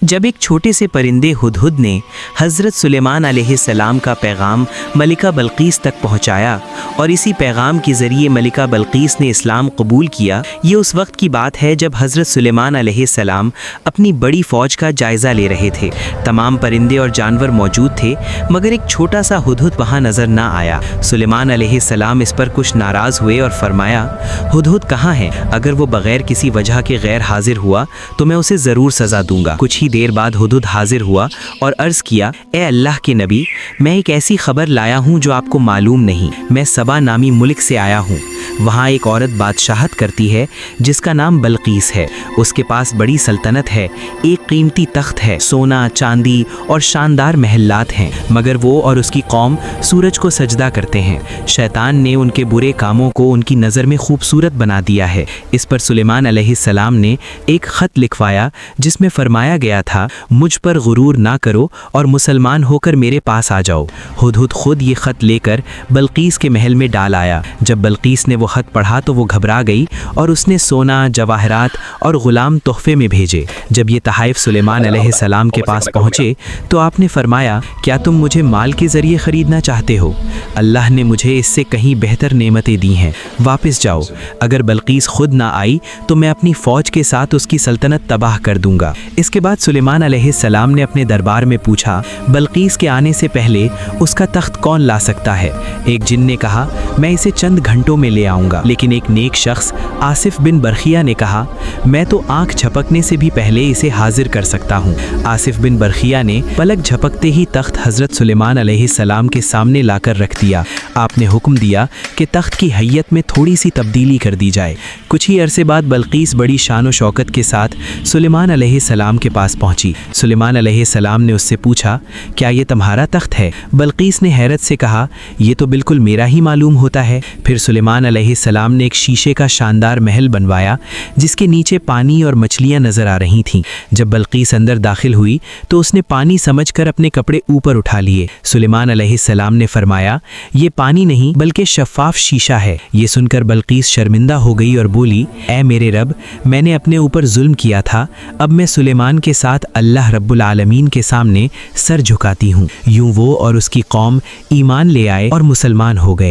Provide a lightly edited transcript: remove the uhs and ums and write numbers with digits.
جب ایک چھوٹے سے پرندے ہدہد نے حضرت سلیمان علیہ السلام کا پیغام ملکہ بلقیس تک پہنچایا اور اسی پیغام کے ذریعے ملکہ بلقیس نے اسلام قبول کیا، یہ اس وقت کی بات ہے جب حضرت سلیمان علیہ السلام اپنی بڑی فوج کا جائزہ لے رہے تھے۔ تمام پرندے اور جانور موجود تھے مگر ایک چھوٹا سا ہدہد وہاں نظر نہ آیا۔ سلیمان علیہ السلام اس پر کچھ ناراض ہوئے اور فرمایا، ہدہد کہاں ہے؟ اگر وہ بغیر کسی وجہ کے غیر حاضر ہوا تو میں اسے ضرور سزا دوں گا۔ کچھ ہی دیر بعد ہدہد حاضر ہوا اور عرض کیا، اے اللہ کے نبی، میں ایک ایسی خبر لایا ہوں جو آپ کو معلوم نہیں۔ میں سبا نامی ملک سے آیا ہوں۔ وہاں ایک عورت بادشاہت کرتی ہے جس کا نام بلقیس ہے۔ اس کے پاس بڑی سلطنت ہے، ایک قیمتی تخت ہے، سونا چاندی اور شاندار محلات ہیں، مگر وہ اور اس کی قوم سورج کو سجدہ کرتے ہیں۔ شیطان نے ان کے برے کاموں کو ان کی نظر میں خوبصورت بنا دیا ہے۔ اس پر سلیمان علیہ السلام نے ایک خط لکھوایا جس میں فرمایا گیا تھا، مجھ پر غرور نہ کرو اور مسلمان ہو کر میرے پاس آ جاؤ۔ ہدہد خود یہ خط لے کر بلقیس کے محل میں ڈال آیا۔ جب بلقیس نے وہ خط پڑھا تو وہ گھبرا گئی اور اس نے سونا، جواہرات اور غلام تحفے میں بھیجے۔ جب یہ تحائف سلیمان علیہ السلام کے پاس پہنچے تو آپ نے فرمایا، کیا تم مجھے مال کے ذریعے خریدنا چاہتے ہو؟ اللہ نے مجھے اس سے کہیں بہتر نعمتیں دی ہیں، واپس جاؤ۔ اگر بلقیس خود نہ آئی تو میں اپنی فوج کے ساتھ اس کی سلطنت تباہ کر دوں گا۔ اس کے بعد سلیمان علیہ السلام نے اپنے دربار میں پوچھا، بلقیس کے آنے سے پہلے اس کا تخت کون لا سکتا ہے؟ ایک جن نے کہا، میں اسے چند گھنٹوں میں لے آؤں گا۔ لیکن ایک نیک شخص آصف بن برخیہ نے کہا، میں تو آنکھ جھپکنے سے بھی پہلے اسے حاضر کر سکتا ہوں۔ آصف بن برخیہ نے پلک جھپکتے ہی تخت حضرت سلیمان علیہ السلام کے سامنے لا کر رکھ دیا۔ آپ نے حکم دیا کہ تخت کی حیت میں تھوڑی سی تبدیلی کر دی جائے۔ کچھ ہی عرصے بعد بلقیس بڑی شان و شوکت کے ساتھ سلیمان علیہ السلام کے پاس پہنچی۔ سلیمان علیہ السلام نے اس سے پوچھا، کیا یہ تمہارا تخت ہے؟ بلقیس نے حیرت سے کہا، یہ تو بالکل میرا ہی معلوم ہوتا ہے۔ پھر سلیمان علیہ السلام نے ایک شیشے کا شاندار محل بنوایا جس کے نیچے پانی اور مچھلیاں نظر آ رہی تھیں۔ جب بلقیس اندر داخل ہوئی تو اس نے پانی سمجھ کر اپنے کپڑے اوپر اٹھا لیے۔ سلیمان علیہ السلام نے فرمایا، یہ پانی نہیں بلکہ شفاف شیشہ ہے۔ یہ سن کر بلقیس شرمندہ ہو گئی اور بولی، اے میرے رب، میں نے اپنے اوپر ظلم کیا تھا، اب میں سلیمان کے ساتھ اللہ رب العالمین کے سامنے سر جھکاتی ہوں۔ یوں وہ اور اس کی قوم ایمان لے آئے اور مسلمان ہو گئے۔